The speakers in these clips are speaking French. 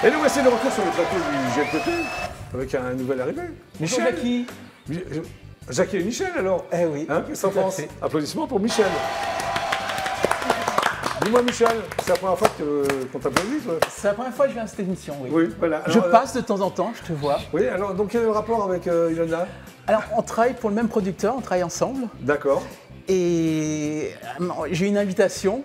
Et nous voici de retour sur le plateau du GLPP avec un nouvel arrivé. Michel. Jackie. Jackie et Michel alors. Eh oui. Hein, qu'est-ce que t'en penses? Applaudissements pour Michel. Dis-moi Michel, c'est la première fois qu'on t'applaudit toi? C'est la première fois que je viens à cette émission, oui. Oui, voilà. Alors, je passe de temps en temps, je te vois. Oui, alors donc quel est le rapport avec Ilona? Alors on travaille pour le même producteur, on travaille ensemble. D'accord. Et j'ai une invitation.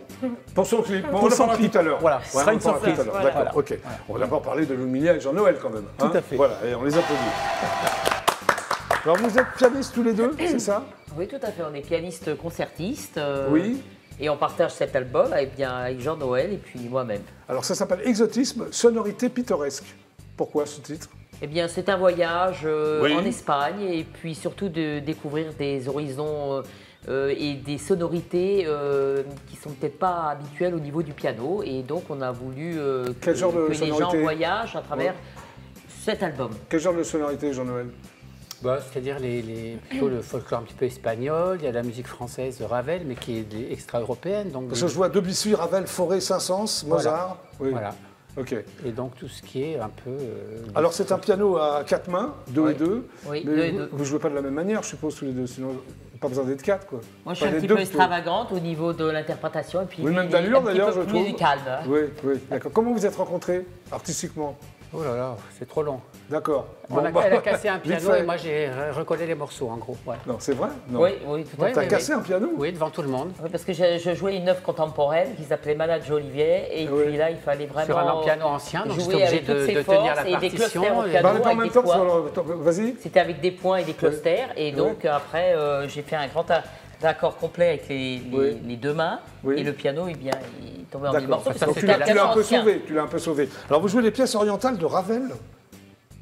Pour son clip, pour on en son parlera clip. tout à l'heure. Voilà, ce sera une surprise. D'accord, Voilà. ok. On va d'abord parler de Lumilia et Jean-Noël quand même. Tout à fait. Voilà, et on les applaudit. Alors vous êtes pianistes tous les deux, c'est ça? Oui, tout à fait. On est pianiste concertiste. Oui. Et on partage cet album avec Jean-Noël et puis moi-même. Alors ça s'appelle Exotisme, sonorité pittoresque. Pourquoi ce titre? Eh bien, c'est un voyage Oui. en Espagne et puis surtout de découvrir des horizons et des sonorités qui sont peut-être pas habituelles au niveau du piano. Et donc, on a voulu Quel genre de que les gens sonorité voyagent à travers cet album. Quel genre de sonorité, Jean-Noël? Bah, c'est-à-dire plutôt le folklore un petit peu espagnol, il y a la musique française de Ravel, mais qui est extra-européenne. Parce que je vois Debussy, Ravel, Fauré, Saint-Saëns, Mozart. Oui. Voilà. Ok. Et donc tout ce qui est un peu... Alors c'est un piano à 4 mains, 2 et 2. Oui, mais 2 et vous 2. ne jouez pas de la même manière, je suppose, tous les deux. Sinon, pas besoin d'être 4, quoi. Moi, je suis Enfin, un les petit deux peu plutôt. extravagante au niveau de l'interprétation. Et puis, Oui, lui, même il est d'allure, un petit d'ailleurs, peu je trouve. plus calme. Hein. Oui, oui, d'accord. Comment vous êtes rencontrés, artistiquement? Oh là là, c'est trop long. D'accord. Elle a cassé un piano fait. et moi j'ai recollé les morceaux en gros. Ouais. Non, c'est vrai? Non. Oui, oui, tout à fait. T'as cassé un piano? Oui, devant tout le monde. Oui, parce que je jouais une œuvre contemporaine qui s'appelait Manage Olivier et Oui. puis là il fallait vraiment Sur un piano ancien, donc j'étais jouer obligé avec toutes ses de forces tenir la et des partition. clusters au et- piano. Parlez pas en avec même des temps, points. vas-y. C'était avec des points et des clusters et donc après j'ai fait un grand accord complet avec les deux mains Oui. et le piano eh bien, il tombait en mille D'accord. morceaux. Donc parce que tu c'était l'as un piano un peu ancien. sauvé. Tu l'as un peu sauvé. Alors vous jouez les pièces orientales de Ravel?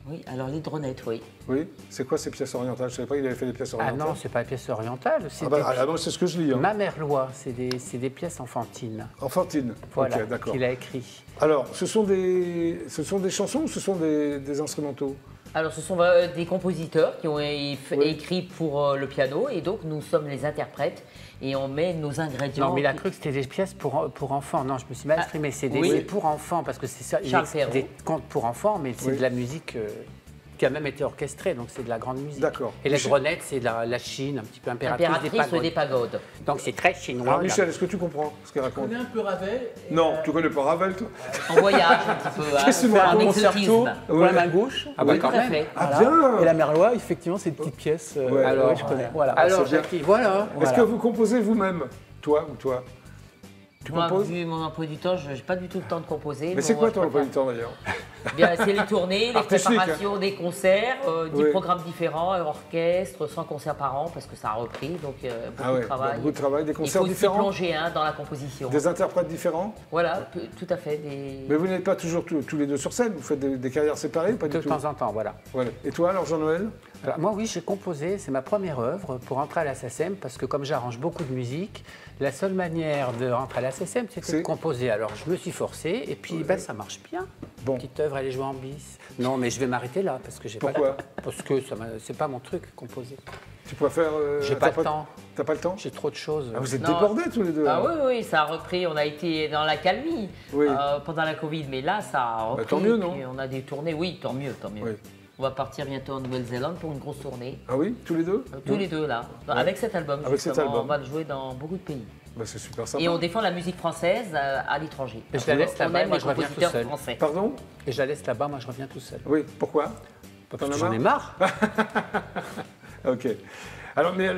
Oui, alors les dronettes, oui. Oui. C'est quoi ces pièces orientales? Je ne savais pas qu'il avait fait des pièces Ah orientales. non, c'est pas une pièce orientale, c'est non, c'est ce que je lis. Hein. Mamerlois, c'est des pièces enfantines. Enfantine. Voilà, Ok, d'accord. qu'il a écrit. Alors, ce sont des chansons ou ce sont des instrumentaux? Alors ce sont des compositeurs qui ont écrit pour le piano et donc nous sommes les interprètes et on met nos ingrédients. Non, mais il a cru que c'était des pièces pour enfants. Non, je me suis mal exprimé. C'est pour enfants, parce que c'est ça. Charles C'est Perrault. des contes pour enfants, mais c'est Oui. de la musique qui a même été orchestrée, donc c'est de la grande musique. D'accord. Et les Michel- dronettes, c'est de la Chine, un petit peu impératrice Impératrice des pagodes. Donc c'est très chinois. Alors là. Michel, est-ce que tu comprends ce qu'il Je raconte? connais un peu Ravel. Et, Non, tu connais pas Ravel, toi? En voyage un petit peu, hein, Qu'est-ce que tu me en racontes? concerto exotisme. pour la main gauche. Ah bah Oui, quand tout à même. fait. Ah Voilà. bien. Et la Merlois, effectivement, c'est une petite pièce. Ouais, alors, je connais. Voilà. Alors, c'est bien. Jackie, voilà. Est-ce Voilà. que vous composez vous-même? Toi ou toi? Tu Moi, composes? vu mon emploi du temps, je n'ai pas du tout le temps de composer. Mais c'est quoi ton emploi du temps d'ailleurs? Bien, c'est les tournées, les Artistique, préparations des concerts, 10 Oui. programmes différents, orchestre, 100 concerts par an parce que ça a repris, donc beaucoup Ah ouais, de travail. beaucoup de travail, des Il concerts faut s'y différents, plonger hein, dans la composition. des interprètes différents. Voilà, tout à fait. Mais vous n'êtes pas toujours tous les deux sur scène, vous faites des carrières séparées ou pas De du tout? temps en temps, voilà. Voilà. Et toi alors Jean-Noël? Alors, moi, oui, j'ai composé, c'est ma première œuvre pour entrer à la SACEM, parce que comme j'arrange beaucoup de musique, la seule manière de rentrer à la SACEM, c'était de composer. Alors, je me suis forcé, et puis ben, ça marche bien. Bon. Petite œuvre, elle est jouée en bis. Non, mais je vais m'arrêter là, parce que j'ai pas le Pourquoi? temps. Parce que c'est pas mon truc, composer. Tu préfères J'ai pas le interprète- temps. T'as pas le temps? J'ai trop de choses. Ah, vous êtes Non. débordés tous les deux. Ah alors. oui, oui, ça a repris. On a été dans la calmie Oui. pendant la Covid, mais là, ça a repris. tant mieux, non? puis on a des tournées, oui, tant mieux, tant mieux. Oui. On va partir bientôt en Nouvelle-Zélande pour une grosse tournée. Ah oui, tous les deux? Tous les deux là, avec cet album. Avec cet justement, album. on va le jouer dans beaucoup de pays. Bah, c'est super sympa. Et on défend la musique française à l'étranger. Et je la laisse On là-bas, aime moi, les je reviens tout compositeurs seul. français. Pardon? Et je la laisse là-bas, moi je reviens tout seul. Oui, pourquoi? Parce T'en que as j'en ai marre marre. Ok. Alors, mais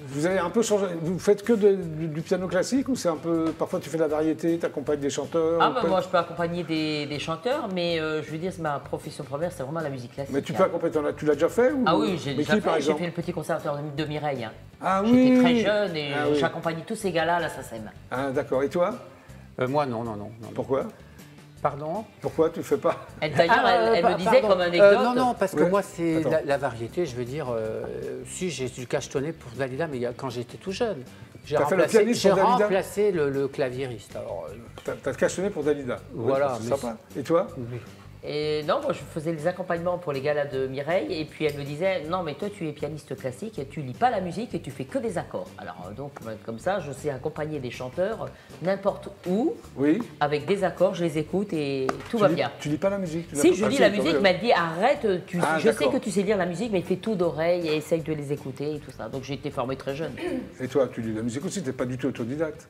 vous avez un peu changé. Vous faites que du piano classique ou c'est un peu. Parfois, tu fais de la variété, tu accompagnes des chanteurs Ah, ou bah, quoi? moi, je peux accompagner des chanteurs, mais je veux dire, c'est ma profession première, c'est vraiment la musique classique. Mais tu peux accompagner. Tu l'as déjà fait ou... Ah oui, j'ai Mais déjà qui, par fait. J'ai exemple? fait le petit conservatoire de Mireille. Hein. Ah oui. J'étais très jeune et Ah oui. j'accompagnais tous ces gars-là à la SACEM. Ah, d'accord. Et toi? Moi, non. Pourquoi? Pardon? Pourquoi tu fais pas? D'ailleurs, elle me disait comme anecdote. Non, parce que Ouais. moi, c'est Attends. la variété, je veux dire, si j'ai dû cachetonner pour Dalida, mais quand j'étais tout jeune. J'ai T'as fait le pianiste j'ai pour Dalida remplacé le claviériste. Alors, T'as cachetonné pour Dalida. Voilà, Ouais, c'est mais sympa. Et toi? oui. Et non, moi je faisais les accompagnements pour les galas de Mireille et puis elle me disait non mais toi tu es pianiste classique et tu lis pas la musique et tu fais que des accords. Alors donc comme ça je sais accompagner des chanteurs n'importe où avec des accords, je les écoute et tout va bien. Tu lis pas la musique? Si je lis la musique, mais elle dit arrête, je sais que tu sais lire la musique mais fais tout d'oreille et essaye de les écouter et tout ça. Donc j'ai été formée très jeune. Et toi tu lis la musique aussi, tu n'es pas du tout autodidacte?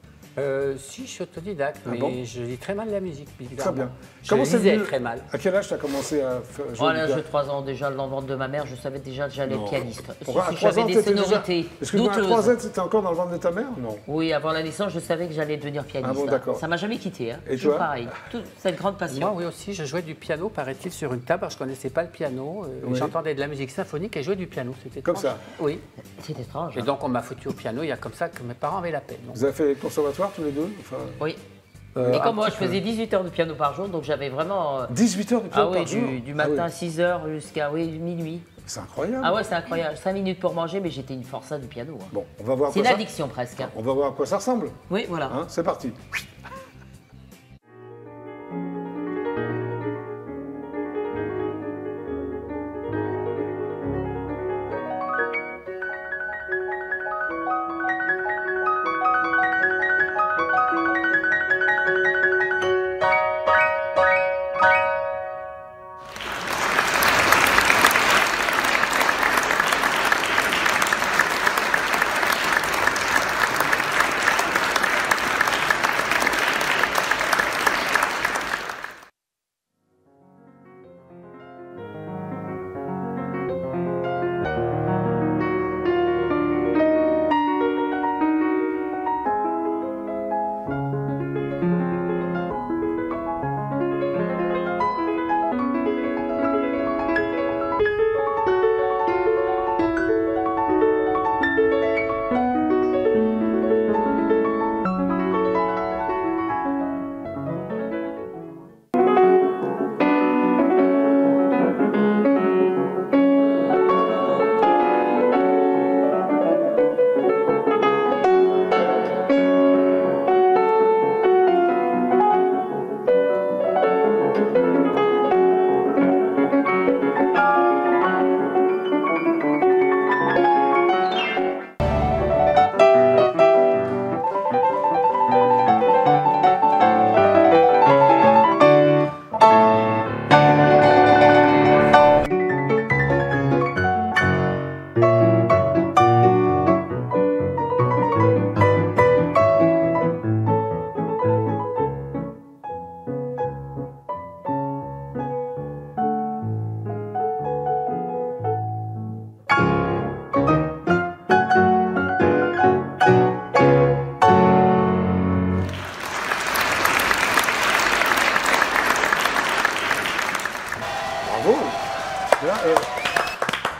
Si, je suis autodidacte, mais je lis très mal la musique. Très bien. Je lisais très mal. À quel âge tu as commencé à jouer du piano? À l'âge piano? de 3 ans, déjà, dans le ventre de ma mère, je savais déjà que j'allais être pianiste. Pourquoi, si j'avais des sonorités Excuse-moi, à 3 ans, tu étais encore dans le ventre de ta mère? Non. Oui, avant la naissance, je savais que j'allais devenir pianiste. Ah bon, d'accord. Ça m'a jamais quitté. Hein. Et toi? Pareil. Toute cette grande passion. Moi, oui aussi, je jouais du piano, paraît-il, sur une table. Alors, je ne connaissais pas le piano. J'entendais de la musique symphonique et jouais du piano. C'était comme ça? Oui. C'est étrange. Et donc, on m'a foutu au piano. Il y a comme ça que mes parents avaient la peine. Vous avez fait le conservatoire tous les deux? Oui. Et comme moi, je faisais 18 heures de piano par jour, donc j'avais vraiment... 18 heures de piano par jour? Du matin à 6 heures jusqu'à minuit. C'est incroyable. Ah ouais, c'est incroyable. 5 minutes pour manger, mais j'étais une forçat du piano. Hein. Bon, on va voir. C'est une addiction presque. Hein. On va voir à quoi ça ressemble. Oui, voilà. Hein, c'est parti.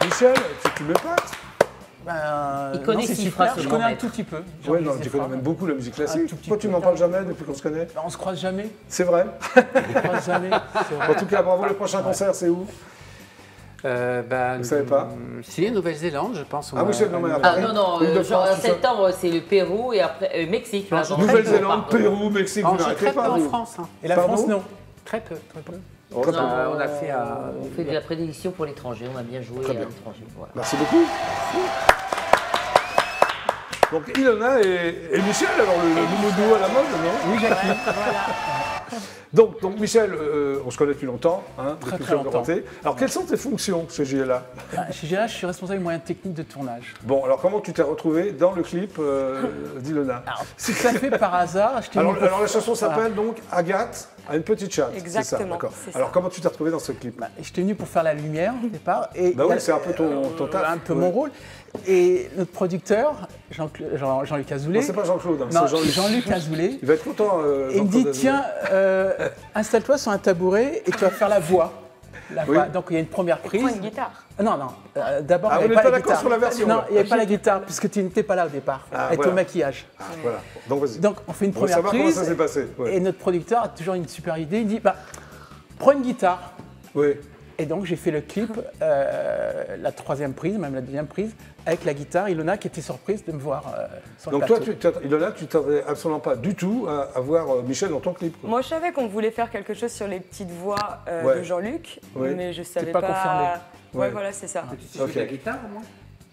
Michel, tu m'épates. Il connaît six phrases. Je connais un tout petit peu. Oui, non, tu connais même beaucoup la musique classique. Pourquoi tu m'en parles jamais depuis qu'on se connaît? On se croise jamais. C'est vrai. On se croise jamais. En tout cas, bravo, le prochain concert, c'est où? Vous ne savez pas? Si, Nouvelle-Zélande, je pense. Ah oui, c'est non, mais à Ah Paris, non, non, Île-de-France, en tout ça. septembre, c'est le Pérou et après Mexique. là, dans- Nouvelle-Zélande, Pérou, Mexique, vous On joue n'arrêtez très peu pas, en vous. France. Hein. Et la Pardon? France, non. Très peu. Très peu. Très peu. On a fait On fait de la prédilection pour l'étranger, on a bien joué Très à bien. l'étranger. Voilà. Merci beaucoup. Donc Ilona et Michel, alors le nouveau duo à la mode, non? Oui, Jackie. Donc Michel, on se connaît depuis longtemps, hein, Très, depuis très que tu as longtemps. commencé. Alors quelles sont tes fonctions chez JLA? Chez GLA, je suis responsable des moyens techniques de tournage. Bon, alors comment tu t'es retrouvé dans le clip d'Ilona? Tout à fait par hasard. je t'ai mis Alors pour- la chanson Voilà. s'appelle donc Agathe a une petite chatte. C'est ça, Exactement, d'accord. c'est ça. Alors comment tu t'es retrouvé dans ce clip? J'étais venu pour faire la lumière au départ. Et Bah il y a- oui, c'est un peu ton taf. un peu Ouais. mon rôle. Et notre producteur, Jean-Luc Azoulay. Non, c'est pas Jean-Claude, hein, Non, c'est Jean-Luc. Jean-Luc Azoulay. Il va être content. Et il me dit, Jean-Claude tiens, installe-toi sur un tabouret et tu vas faire la voix. La Oui. voix. Donc il y a une première prise. Prends une guitare. Non, non. D'abord, Ah, il vous n'y n'êtes avait pas pas la d'accord guitare. sur la version, Non, là. il n'y avait pas la guitare puisque tu n'étais pas là au départ, avec voilà. le maquillage. Ah, voilà. Donc vas-y. Donc on fait une On va première savoir comment prise. ça s'est passé. Ouais. Et notre producteur a toujours une super idée. Il dit, bah, prends une guitare. Oui. Et donc j'ai fait le clip, la 3e prise, même la 2e prise, avec la guitare. Ilona qui était surprise de me voir sur le Donc plateau. toi, Ilona, tu t'attendais absolument pas du tout à voir Michel dans ton clip, quoi. Moi, je savais qu'on voulait faire quelque chose sur les petites voix Ouais. de Jean-Luc, Ouais. mais je savais pas pas. confirmé. Ouais, Ouais. voilà, c'est ça. Tu joues Ok. de la guitare au moins?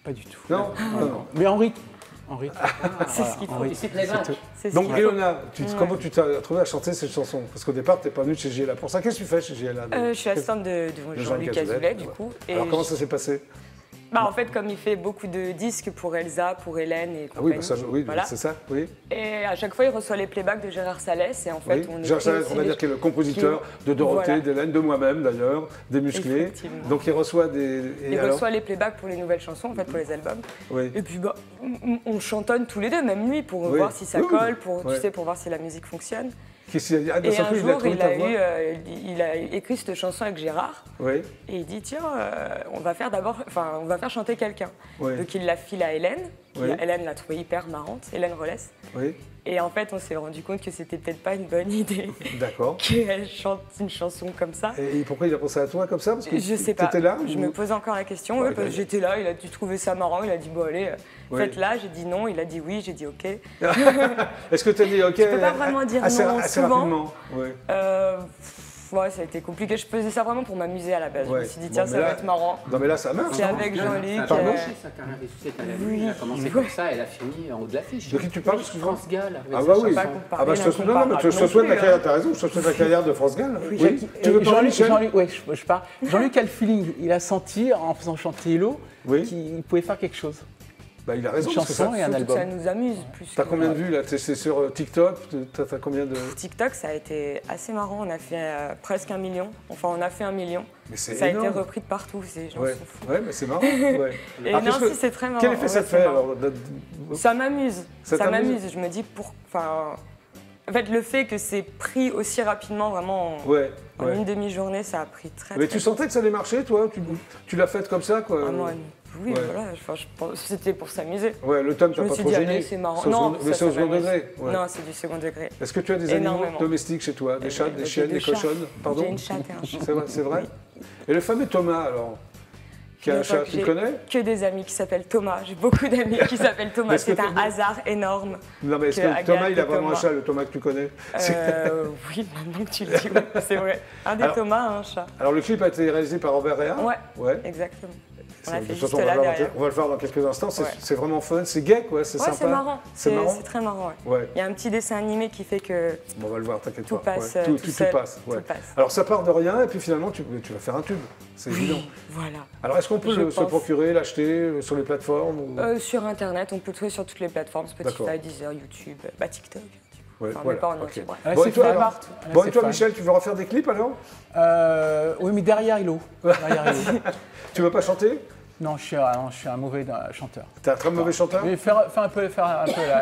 Pas du tout. Non, non. Mais en rythme. En rythme. C'est ce qu'il faut. Et c'est playback. C'est ce Donc qu'il faut. Ilona, comment tu t'es retrouvée à chanter cette chanson? Parce qu'au départ, tu n'es pas venue chez JLA pour ça. Qu'est-ce que tu fais chez JLA? Je suis assistante de Jean-Luc Azoulay, du coup. Et Alors comment ça s'est passé? Bah, en fait, comme il fait beaucoup de disques pour Elsa, pour Hélène et Ah oui, compagnie. bah ça, oui, voilà. c'est ça, oui. Et à chaque fois, il reçoit les playbacks de Gérard Salès. Et en fait, Oui. on Gérard écrit Salès, aussi on va les- dire qu'il est le compositeur de Dorothée, Voilà. d'Hélène, de moi-même d'ailleurs, des musclés. Effectivement. Donc il reçoit des... et Il alors reçoit les playbacks pour les nouvelles chansons, en fait, pour les albums. Oui. Et puis, bah, on chantonne tous les deux, même lui, pour Oui. voir si ça Oui, oui. colle, pour, Ouais. tu sais, pour voir si la musique fonctionne. Qu'est-ce qu'il a dit? Ah, d'un Et seul un coup, jour, trouvé il ta a, voix. il a écrit cette chanson avec Gérard. Oui, Et il dit, tiens, on va faire chanter quelqu'un. Oui. Donc il la file à Hélène. Oui. Hélène l'a trouvée hyper marrante, Hélène Rollès. oui, Et en fait, on s'est rendu compte que c'était peut-être pas une bonne idée d'accord. qu'elle chante une chanson comme ça. Et pourquoi il a pensé à toi comme ça? Parce que Je sais pas. t'étais là Je ou- me pose encore la question. Ouais, Ouais, parce que j'étais là, il a dû trouver ça marrant. Il a dit, bon, allez, Oui. faites-la. J'ai dit non. Il a dit oui. J'ai dit OK. Est-ce que tu as dit OK? Je peux pas vraiment dire assez, non assez souvent. rapidement. Oui. Ouais, ça a été compliqué. Je faisais ça vraiment pour m'amuser à la base. Ouais. Je me suis dit, Bon, tiens, mais ça là- va être marrant. Non mais là ça marche. C'est hein. avec Jean-Luc. Ça a Pardon marché, sa carrière des sucettes à la nuit. Elle a commencé comme ça, elle a fini en haut de l'affiche. De qui tu parles? excuse-moi France Gall. avec Ah sa bah oui. chanson. Ah bah je te souhaite, non, mais je te non souhaite plus, la carrière, hein. t'as raison, je te souhaite la carrière de France Gall. Oui. Tu veux parler, Jean-Luc, Michel? Jean-Luc, ouais, je pars. Jean-Luc a le feeling. Il a senti, en faisant chanter Hello, Oui. qu'il pouvait faire quelque chose. Bah il a raison. Une parce que chanson ça- et un Surtout que album. ça nous amuse plus. T'as que- combien de vues là? C'est sur TikTok? T'as combien de... TikTok, ça a été assez marrant. On a fait presque 1 million. Enfin, on a fait 1 million. Mais c'est Ça a énorme. été repris de partout. Ces gens Ouais, sont fous. ouais, mais c'est marrant. Ouais. Et Ah, non, parce que- si, c'est très marrant. Quel effet ça Ouais, te c'est fait marrant. alors Ça m'amuse. Ça Ça t'amuse m'amuse. Je me dis, enfin, en fait, le fait que c'est pris aussi rapidement, vraiment Ouais. en ouais. une demi-journée, ça a pris très Mais très tu sentais que ça allait marcher, toi? Tu l'as fait comme ça, quoi? Ah, moi, oui, Ouais. voilà. Enfin, je pense c'était pour s'amuser. Ouais, le thème, Je t'as me pas suis trop dit, gêné? allez, c'est marrant. C'est au Non, second- mais ça c'est au second m'amuse. degré. Ouais. Non, c'est du second degré. Est-ce que tu as des animaux Énormément. domestiques chez toi? Des chats, des J'ai chiennes, deux des chats. cochonnes? Pardon? J'ai une chatte et un chat. C'est vrai? Et le fameux Thomas, alors? Qui a un chat, tu le connais? Que des amis qui s'appellent Thomas. J'ai beaucoup d'amis qui s'appellent Thomas. Est-ce que C'est un t'as- hasard énorme. Non, mais est-ce Que que Agathe Thomas, il a et vraiment un Thomas. chat, le Thomas que tu connais? Oui, maintenant que tu le dis, oui, c'est vrai. Un des Alors- Thomas a un chat. Alors, le clip a été réalisé par Robert Réa? Ouais, Ouais. exactement. On C'est- a de fait toute juste façon, là derrière. on va le faire dans quelques instants. C'est Ouais. c'est vraiment fun, c'est gay, quoi, c'est Ouais, sympa. c'est marrant. C'est marrant? C'est très marrant, ouais. Ouais. Il y a un petit dessin animé qui fait que Bon, on va le voir, t'inquiète tout pas. passe Ouais. tout Tout seul. passe. Ouais. Tout passe. Alors, ça part de rien, et puis finalement, tu vas faire un tube. C'est évident. Voilà. Alors, est-ce qu'on peut Je se pense. procurer, l'acheter sur les plateformes ou... Sur Internet, on peut le trouver sur toutes les plateformes, D'accord. Spotify, Deezer, YouTube, TikTok. Ouais, Enfin, voilà, mais pas en ok. entier, bref. Ouais, Bon, c'est et toi, fait alors partout. Ouais, Bon, et c'est toi, fan. Michel, tu veux refaire des clips alors? Oui, mais derrière Hello. Derrière Hello. Tu veux pas chanter? Non, je suis un mauvais chanteur. T'es un très mauvais chanteur? Mais faire un peu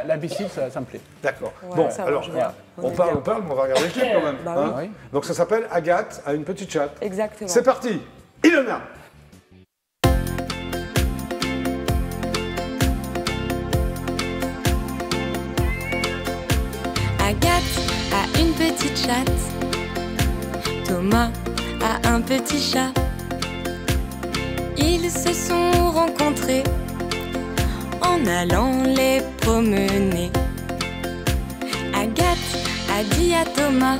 l'imbécile, ça me plaît. D'accord. Ouais, Bon, ça alors, marche bien. on est parle, bien. mais on va regarder le clip quand même. Bah hein. oui. Donc ça s'appelle Agathe a une petite chatte. Exactement. C'est parti, Ilona. Agathe a une petite chatte. Thomas a un petit chat. Ils se sont rencontrés en allant les promener. Agathe a dit à Thomas: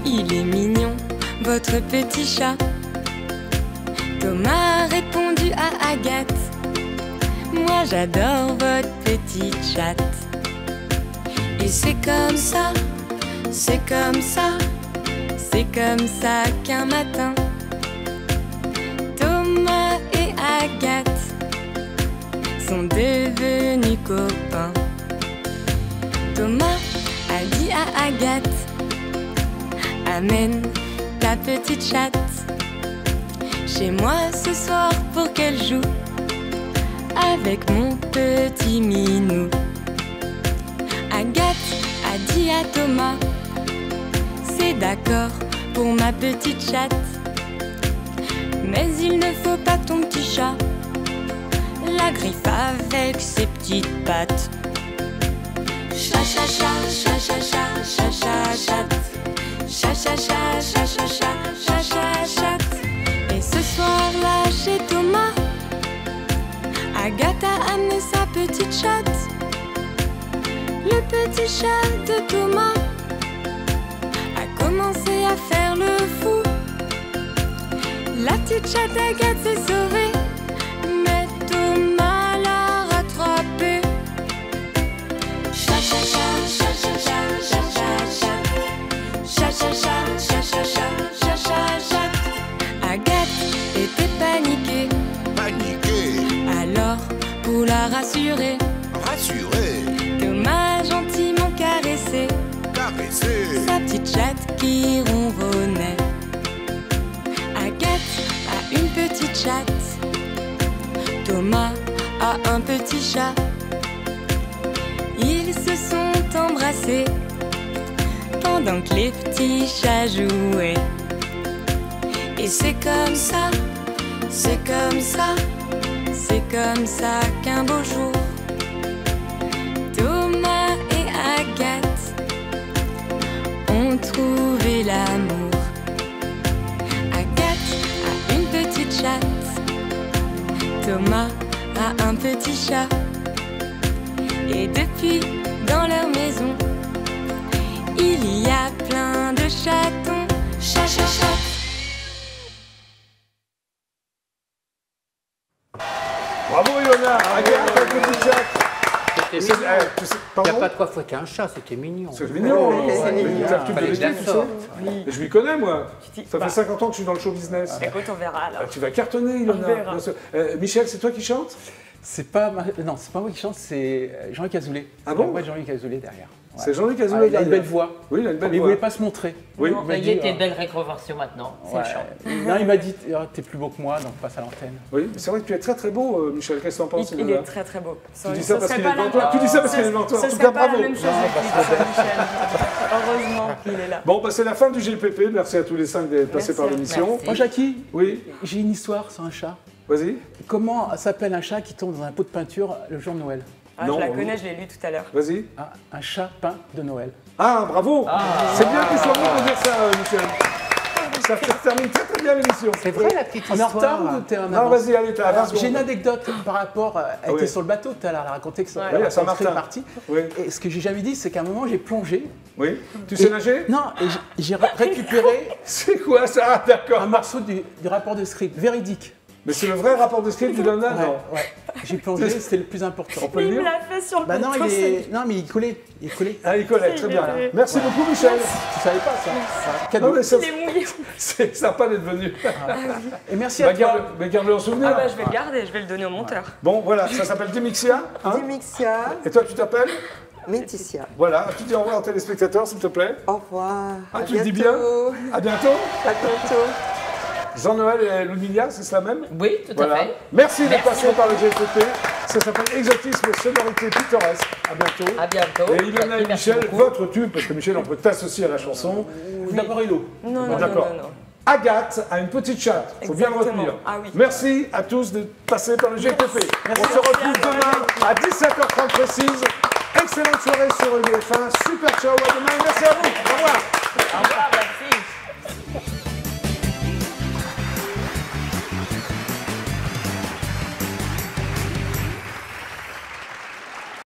il est mignon, votre petit chat. Thomas a répondu à Agathe: moi j'adore votre petite chatte. Et c'est comme ça, c'est comme ça, c'est comme ça qu'un matin, Thomas et Agathe sont devenus copains. Thomas a dit à Agathe: amène ta petite chatte chez moi ce soir pour qu'elle joue avec mon petit minou. Agathe a dit à Thomas: c'est d'accord pour ma petite chatte, mais il ne faut pas ton petit chat la griffe avec ses petites pattes. Chat, chat, chat, chat, chat, chat, chat, chat, chat. Chat, chat, chat, chat, chat, chat, chat, chat, chat. chatte. Le petit chat de Thomas a commencé à faire le fou. La petite chatte Agathe s'est sauvée, mais Thomas l'a rattrapée. Chat, chat, chat, chat, chat, chat, chat, chat, chat, chat, chat, chat, chat, chat, chat, chat. Agathe était paniquée. Alors, pour la rassurer, Thomas a gentiment caressé sa petite chatte qui ronronnait. Agathe a une petite chatte, Thomas a un petit chat. Ils se sont embrassés pendant que les petits chats jouaient. Et c'est comme ça, c'est comme ça, c'est comme ça qu'un beau jour, Thomas et Agathe ont trouvé l'amour. Agathe a une petite chatte, Thomas a un petit chat. Et depuis, dans leur maison, il y a plein de chatons. Chat, chat, chat. Bravo Ilona, Agathe, un petit chat. Il n'y a pas de quoi fouetter un chat, c'était mignon. C'est mignon, Ouais, c'est ouais, mignon. ouais. Fallait que je la sorte. Et je m'y connais, moi. Tu dis, Ça fait 50 ans que je suis dans le show business. Écoute, on verra alors. Tu vas cartonner, Ilona. On verra. Bien sûr. Michel, c'est toi qui chantes? C'est pas non, c'est pas moi qui chante, c'est Jean-Luc Azoulay. Ah bon? La voix de Jean-Luc Azoulay derrière. Ouais. C'est Jean-Luc Azoulay Ouais, il a une derrière. belle voix. Oui, il a une belle Mais il voix. voulait pas se montrer. Oui. Non, Il m'a il dit, était une belle réconversion maintenant, c'est ouais. le chant. Non, il m'a dit t'es plus beau que moi, donc passe à l'antenne. Oui, c'est vrai que tu es très très beau, Michel. Qu'est-ce que t'en penses, Il Ilona? est très très beau. Tu dis ça parce qu'il est devant toi. Tu dis ça parce qu'il est devant toi. En tout cas, bravo. C'est pas la même chose avec lui, Michel. Heureusement qu'il est là. Bon, bah, c'est la fin du GLPP. Merci à tous les 5 d'être passés Merci. par l'émission. Merci. Moi, Jackie, Oui, j'ai une histoire sur un chat. vas-y. Comment s'appelle un chat qui tombe dans un pot de peinture le jour de Noël? Ah, Non, je la oui. connais, je l'ai lu tout à l'heure. Vas-y. Un chat peint de Noël. Ah, bravo. C'est bien que tu sois venu pour dire ça, Michel. Ça termine très très bien l'émission. C'est vrai la petite On est en retard histoire. ou t'es en Non, avance? vas-y, allez, t'as 20 J'ai une secondes. anecdote par rapport. Elle oui. était sur le bateau tout à l'heure, elle a raconté que ça. Ouais. elle a Oui, à Saint-Martin. rencontré une partie. Oui. Et ce que j'ai jamais dit, c'est qu'à un moment, j'ai plongé. Oui. Tu sais nager? Non, et j'ai récupéré C'est quoi ça? Ah, d'accord. un morceau du rapport de script, véridique. Mais c'est le vrai rapport de script du Donna, non? Ouais. J'ai plongé, c'était le plus important. On peut le Il me lire? l'a fait sur le Bah non, bateau, non, mais il collait. Il collait. Ah, il connaît, très bien. Il est- Merci beaucoup, Michel. Tu savais pas ça? Non, Cadeau. mais ça, Il est mouillé. c'est sympa d'être venu. Et merci Bah, à toi. garde-le en souvenir. Ah bah je vais le garder, je vais le donner au monteur. Bon, voilà, ça s'appelle Demixia. Hein? Dimixia, Et toi, tu t'appelles? Méticia. Voilà, tu dis au revoir aux téléspectateurs, s'il te plaît. Au revoir. Ah, À tu le dis bientôt. bien? À bientôt. À bientôt. Jean-Noël et Ludmilla, c'est cela même? Oui, tout Voilà. à fait. Merci d'être Merci passé par le GFP. Ça s'appelle Exotisme et sonorité pittoresque. À bientôt. À bientôt. Et Ilona et Merci Michel, beaucoup. votre tube, parce que Michel, on peut t'associer à la chanson. D'abord Hello. Non, non, non, D'accord. non, non. Agathe a une petite chatte. Il faut bien le Exactement. retenir. Ah oui. Merci à tous d'être passés par le GFP. On se retrouve demain à 17h30 précise. Excellente soirée sur EDF1. Super ciao. À demain. Merci à vous. Au revoir. Au revoir, merci.